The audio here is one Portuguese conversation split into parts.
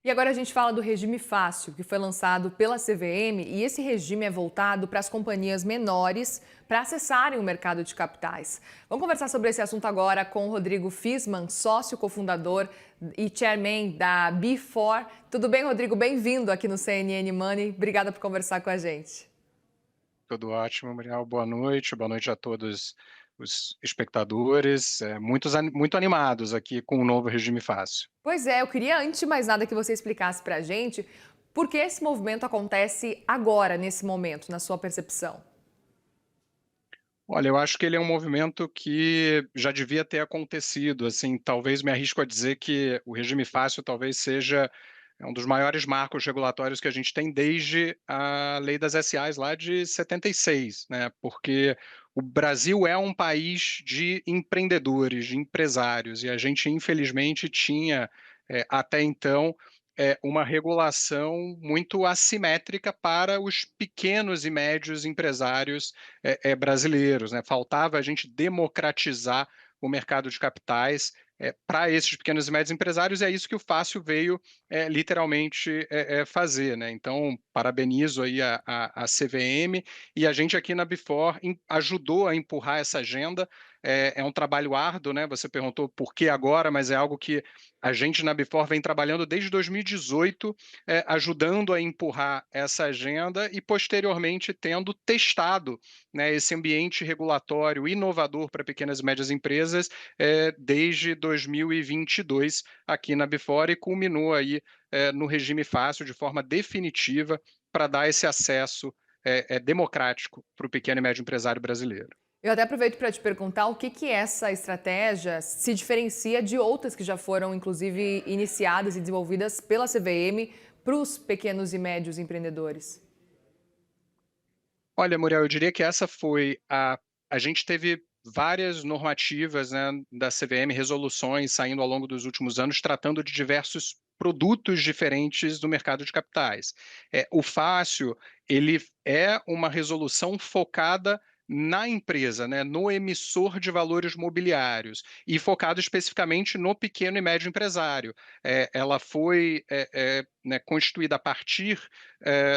E agora a gente fala do regime fácil, que foi lançado pela CVM, e esse regime é voltado para as companhias menores para acessarem o mercado de capitais. Vamos conversar sobre esse assunto agora com o Rodrigo Fisman, sócio cofundador e chairman da B4. Tudo bem, Rodrigo? Bem-vindo aqui no CNN Money. Obrigada por conversar com a gente. Tudo ótimo, Muriel. Boa noite a todos os espectadores. Muito animados aqui com o novo regime fácil. Pois é, eu queria, antes de mais nada, que você explicasse para a gente por que esse movimento acontece agora, nesse momento, na sua percepção. Olha, eu acho que ele é um movimento que já devia ter acontecido. Assim, talvez me arrisco a dizer que o regime fácil talvez seja um dos maiores marcos regulatórios que a gente tem desde a lei das SAs lá de 76, né? Porque o Brasil é um país de empreendedores, de empresários, e a gente infelizmente tinha até então uma regulação muito assimétrica para os pequenos e médios empresários brasileiros, né? Faltava a gente democratizar o mercado de capitais para esses pequenos e médios empresários, e é isso que o Fácil veio literalmente fazer, né? Então, parabenizo aí a CVM, e a gente aqui na Bifor ajudou a empurrar essa agenda. É um trabalho árduo, né? Você perguntou por que agora, mas é algo que a gente na Bifor vem trabalhando desde 2018, ajudando a empurrar essa agenda e posteriormente tendo testado, né, esse ambiente regulatório inovador para pequenas e médias empresas desde 2022 aqui na Before, e culminou aí no regime fácil de forma definitiva para dar esse acesso democrático para o pequeno e médio empresário brasileiro. Eu até aproveito para te perguntar o que essa estratégia se diferencia de outras que já foram, inclusive, iniciadas e desenvolvidas pela CVM para os pequenos e médios empreendedores. Olha, Muriel, eu diria que essa foi a gente teve várias normativas, né, da CVM, resoluções saindo ao longo dos últimos anos, tratando de diversos produtos diferentes do mercado de capitais. O Fácil, ele é uma resolução focada na empresa, né, no emissor de valores mobiliários, e focado especificamente no pequeno e médio empresário. Ela foi né, constituída a partir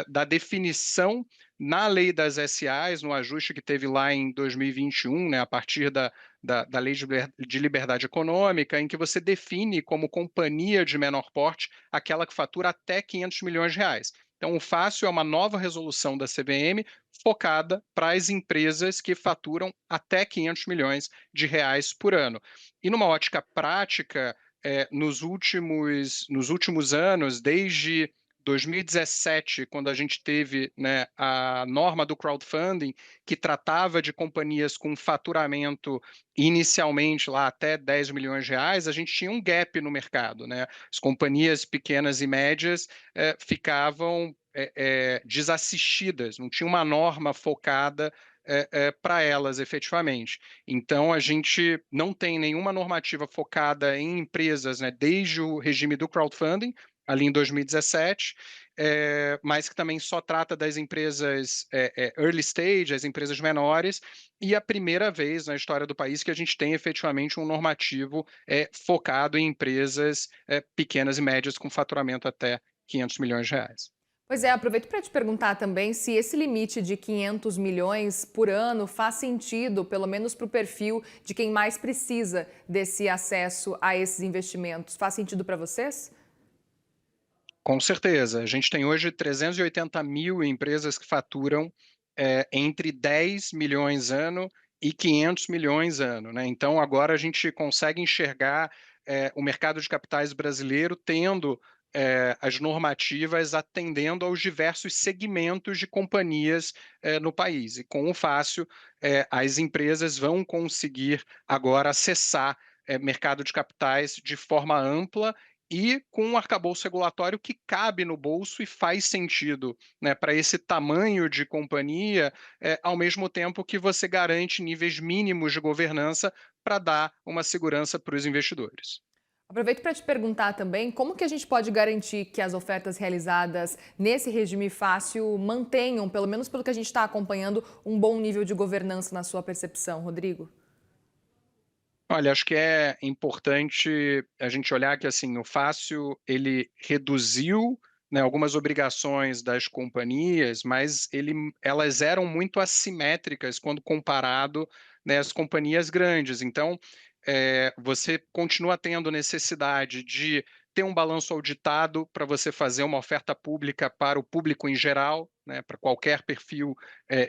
da definição na lei das SAs, no ajuste que teve lá em 2021, né, a partir da lei de liberdade econômica, em que você define como companhia de menor porte aquela que fatura até 500 milhões de reais. Então, o Fácil é uma nova resolução da CVM focada para as empresas que faturam até 500 milhões de reais por ano. E numa ótica prática, nos últimos anos, desde 2017, quando a gente teve, né, a norma do crowdfunding, que tratava de companhias com faturamento inicialmente lá até 10 milhões de reais, a gente tinha um gap no mercado, né? As companhias pequenas e médias ficavam desassistidas, não tinha uma norma focada para elas efetivamente. Então, a gente não tem nenhuma normativa focada em empresas, né, desde o regime do crowdfunding, ali em 2017, mas que também só trata das empresas early stage, as empresas menores, e a primeira vez na história do país que a gente tem efetivamente um normativo focado em empresas pequenas e médias com faturamento até 500 milhões de reais. Pois é, aproveito para te perguntar também se esse limite de 500 milhões por ano faz sentido, pelo menos para o perfil de quem mais precisa desse acesso a esses investimentos. Faz sentido para vocês? Com certeza. A gente tem hoje 380 mil empresas que faturam entre 10 milhões ano e 500 milhões ano, né? Então, agora a gente consegue enxergar o mercado de capitais brasileiro tendo as normativas atendendo aos diversos segmentos de companhias no país. E com o Fácil, as empresas vão conseguir agora acessar mercado de capitais de forma ampla e com um arcabouço regulatório que cabe no bolso e faz sentido, né, para esse tamanho de companhia, ao mesmo tempo que você garante níveis mínimos de governança para dar uma segurança para os investidores. Aproveito para te perguntar também como que a gente pode garantir que as ofertas realizadas nesse regime fácil mantenham, pelo menos pelo que a gente está acompanhando, um bom nível de governança na sua percepção, Rodrigo? Olha, acho que é importante a gente olhar que, assim, o Fácil ele reduziu, né, algumas obrigações das companhias, mas elas eram muito assimétricas quando comparado, né, às companhias grandes. Então, você continua tendo necessidade de ter um balanço auditado para você fazer uma oferta pública para o público em geral, né, para qualquer perfil,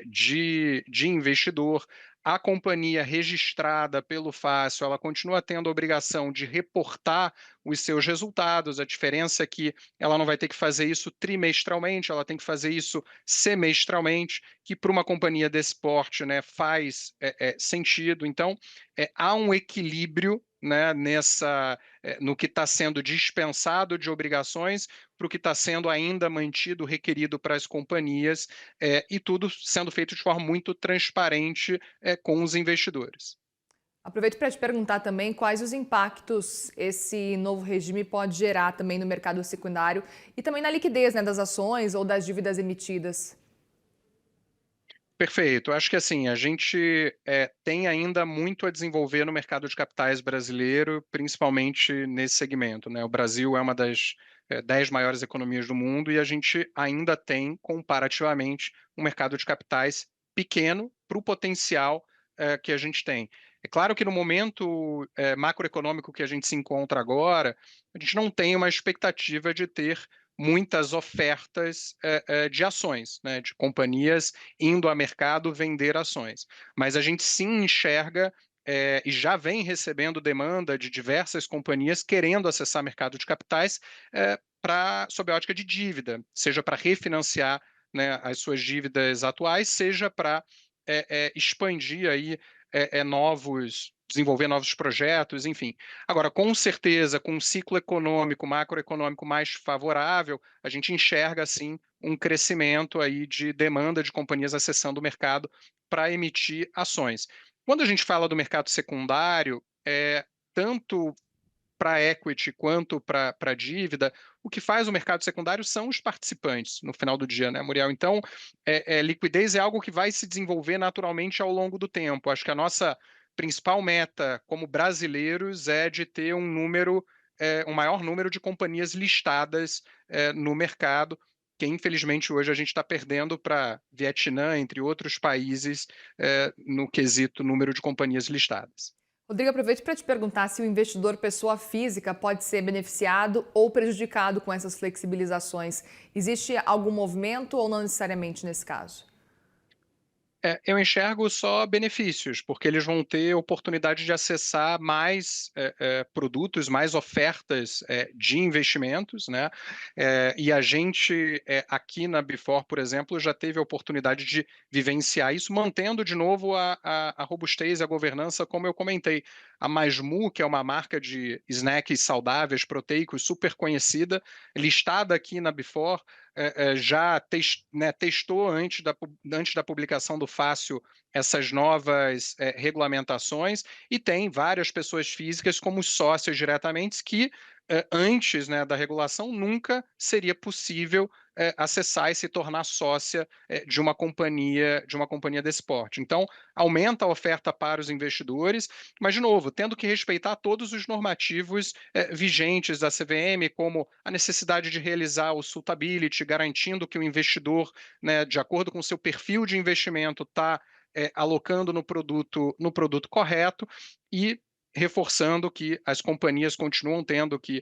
de investidor. A companhia registrada pelo Fácil, ela continua tendo a obrigação de reportar os seus resultados. A diferença é que ela não vai ter que fazer isso trimestralmente, ela tem que fazer isso semestralmente, que para uma companhia desse porte, né, faz sentido. Então, há um equilíbrio, né, no que está sendo dispensado de obrigações para o que está sendo ainda mantido, requerido para as companhias, e tudo sendo feito de forma muito transparente com os investidores. Aproveito para te perguntar também quais os impactos esse novo regime pode gerar também no mercado secundário e também na liquidez, né, das ações ou das dívidas emitidas. Perfeito. Acho que assim, a gente tem ainda muito a desenvolver no mercado de capitais brasileiro, principalmente nesse segmento, né? O Brasil é uma das 10 maiores economias do mundo e a gente ainda tem, comparativamente, um mercado de capitais pequeno para o potencial que a gente tem. É claro que no momento macroeconômico que a gente se encontra agora, a gente não tem uma expectativa de ter muitas ofertas de ações, né, de companhias indo a mercado vender ações. Mas a gente sim enxerga e já vem recebendo demanda de diversas companhias querendo acessar mercado de capitais sob a ótica de dívida, seja para refinanciar, né, as suas dívidas atuais, seja para expandir aí desenvolver novos projetos, enfim. Agora, com certeza, com um ciclo econômico, macroeconômico mais favorável, a gente enxerga, assim, um crescimento aí de demanda de companhias acessando o mercado para emitir ações. Quando a gente fala do mercado secundário, tanto para equity quanto para dívida, o que faz o mercado secundário são os participantes, no final do dia, né, Muriel? Então, liquidez é algo que vai se desenvolver naturalmente ao longo do tempo. Acho que a nossa principal meta como brasileiros é de ter um maior número de companhias listadas no mercado, que infelizmente hoje a gente está perdendo para Vietnã, entre outros países, no quesito número de companhias listadas. Rodrigo, aproveito para te perguntar se o investidor pessoa física pode ser beneficiado ou prejudicado com essas flexibilizações. Existe algum movimento ou não necessariamente nesse caso? Eu enxergo só benefícios, porque eles vão ter oportunidade de acessar mais produtos, mais ofertas de investimentos, né? E a gente, aqui na Bifor, por exemplo, já teve a oportunidade de vivenciar isso, mantendo de novo a robustez e a governança, como eu comentei. A Masmu, que é uma marca de snacks saudáveis, proteicos, super conhecida, listada aqui na Bifor, né, testou antes da publicação do Fácil essas novas regulamentações e tem várias pessoas físicas como sócios diretamente que antes, né, da regulação nunca seria possível acessar e se tornar sócia de uma companhia desse porte. Então, aumenta a oferta para os investidores, mas, de novo, tendo que respeitar todos os normativos vigentes da CVM, como a necessidade de realizar o suitability, garantindo que o investidor, né, de acordo com o seu perfil de investimento, está alocando no produto correto e reforçando que as companhias continuam tendo que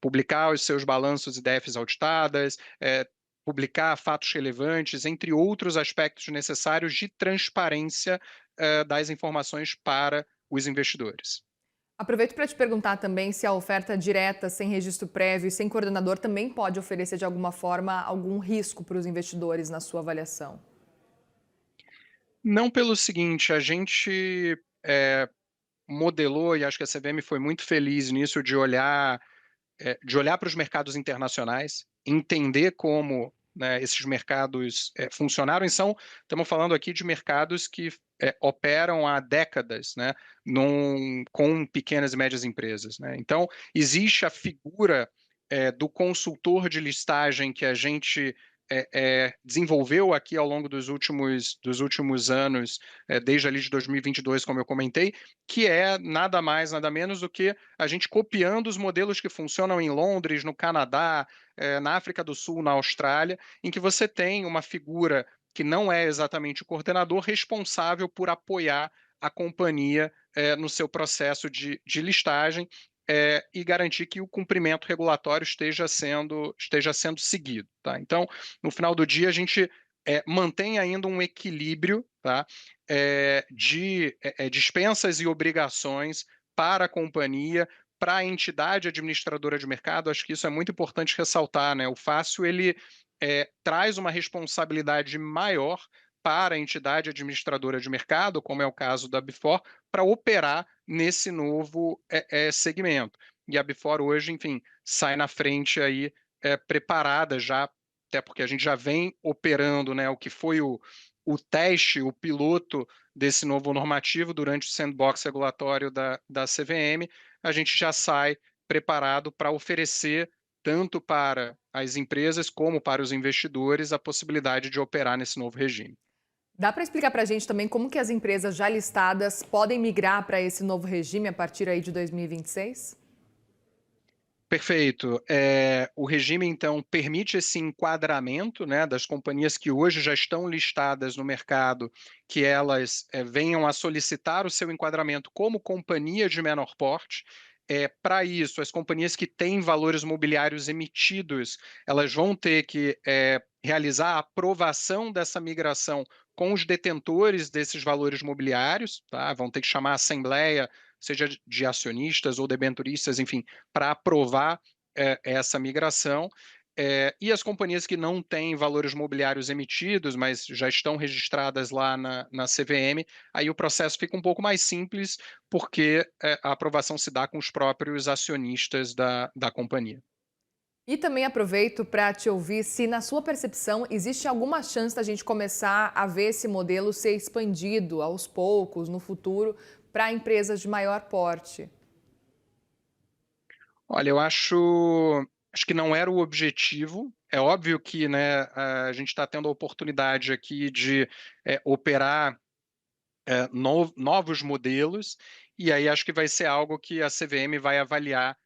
publicar os seus balanços e DEFs auditadas, publicar fatos relevantes, entre outros aspectos necessários de transparência das informações para os investidores. Aproveito para te perguntar também se a oferta direta, sem registro prévio e sem coordenador, também pode oferecer de alguma forma algum risco para os investidores na sua avaliação. Não pelo seguinte, a gente modelou, e acho que a CVM foi muito feliz nisso, de olhar para os mercados internacionais, entender como, né, esses mercados funcionaram, e estamos falando aqui de mercados que operam há décadas, né, com pequenas e médias empresas, né? Então, existe a figura do consultor de listagem que a gente desenvolveu aqui ao longo dos últimos anos, desde ali de 2022, como eu comentei, que é nada mais, nada menos do que a gente copiando os modelos que funcionam em Londres, no Canadá, na África do Sul, na Austrália, em que você tem uma figura que não é exatamente o coordenador responsável por apoiar a companhia no seu processo de listagem, e garantir que o cumprimento regulatório esteja sendo seguido. Tá? Então, no final do dia, a gente mantém ainda um equilíbrio, tá? De dispensas e obrigações para a companhia, para a entidade administradora de mercado. Acho que isso é muito importante ressaltar, né? O Fácil ele traz uma responsabilidade maior para a entidade administradora de mercado, como é o caso da Bifor, para operar nesse novo segmento. E a Bifor hoje, enfim, sai na frente aí preparada já, até porque a gente já vem operando, né, o que foi o teste, o piloto desse novo normativo durante o sandbox regulatório da CVM, a gente já sai preparado para oferecer tanto para as empresas como para os investidores a possibilidade de operar nesse novo regime. Dá para explicar para a gente também como que as empresas já listadas podem migrar para esse novo regime a partir aí de 2026? Perfeito. O regime, então, permite esse enquadramento, né, das companhias que hoje já estão listadas no mercado, que elas venham a solicitar o seu enquadramento como companhia de menor porte. Para isso, as companhias que têm valores mobiliários emitidos, elas vão ter que realizar a aprovação dessa migração com os detentores desses valores mobiliários, tá? Vão ter que chamar a assembleia, seja de acionistas ou debenturistas, enfim, para aprovar essa migração. E as companhias que não têm valores mobiliários emitidos, mas já estão registradas lá na CVM, aí o processo fica um pouco mais simples, porque a aprovação se dá com os próprios acionistas da companhia. E também aproveito para te ouvir se, na sua percepção, existe alguma chance da gente começar a ver esse modelo ser expandido aos poucos, no futuro, para empresas de maior porte. Olha, eu acho que não era o objetivo. É óbvio que, né, a gente está tendo a oportunidade aqui de operar novos modelos, e aí acho que vai ser algo que a CVM vai avaliar,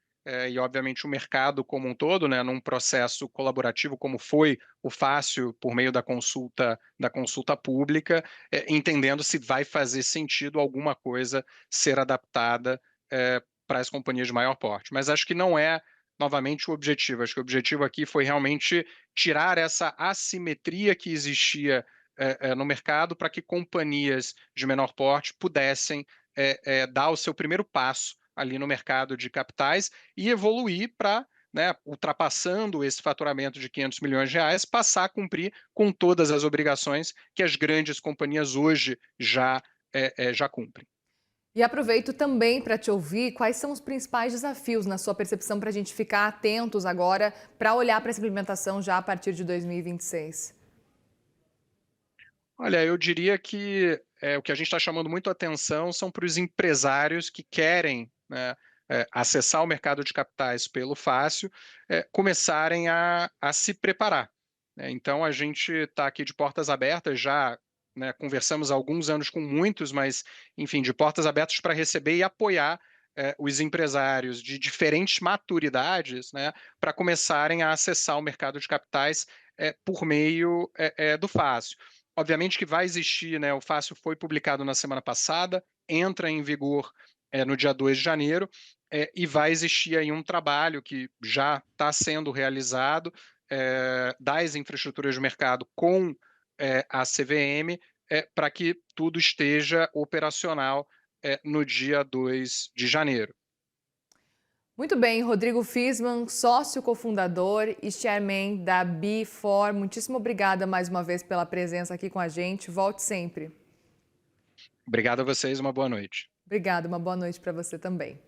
e obviamente o mercado como um todo, né, num processo colaborativo como foi o Fácil por meio da consulta pública, entendendo se vai fazer sentido alguma coisa ser adaptada para as companhias de maior porte. Mas acho que não é novamente o objetivo. Acho que o objetivo aqui foi realmente tirar essa assimetria que existia no mercado para que companhias de menor porte pudessem dar o seu primeiro passo ali no mercado de capitais e evoluir para, né, ultrapassando esse faturamento de 500 milhões de reais, passar a cumprir com todas as obrigações que as grandes companhias hoje já cumprem. E aproveito também para te ouvir quais são os principais desafios, na sua percepção, para a gente ficar atentos agora para olhar para essa implementação já a partir de 2026. Olha, eu diria que o que a gente está chamando muito atenção são para os empresários que querem, né, acessar o mercado de capitais pelo Fácil, começarem a se preparar, né. Então a gente está aqui de portas abertas já, né, conversamos há alguns anos com muitos, mas, enfim, de portas abertas para receber e apoiar os empresários de diferentes maturidades, né, para começarem a acessar o mercado de capitais por meio do Fácil. Obviamente que vai existir, né, o Fácil foi publicado na semana passada, entra em vigor no dia 2 de janeiro, e vai existir aí um trabalho que já está sendo realizado das infraestruturas de mercado com a CVM, para que tudo esteja operacional no dia 2 de janeiro. Muito bem, Rodrigo Fisman, sócio cofundador e chairman da B4. Muitíssimo obrigada mais uma vez pela presença aqui com a gente. Volte sempre. Obrigado a vocês, uma boa noite. Obrigada, uma boa noite para você também.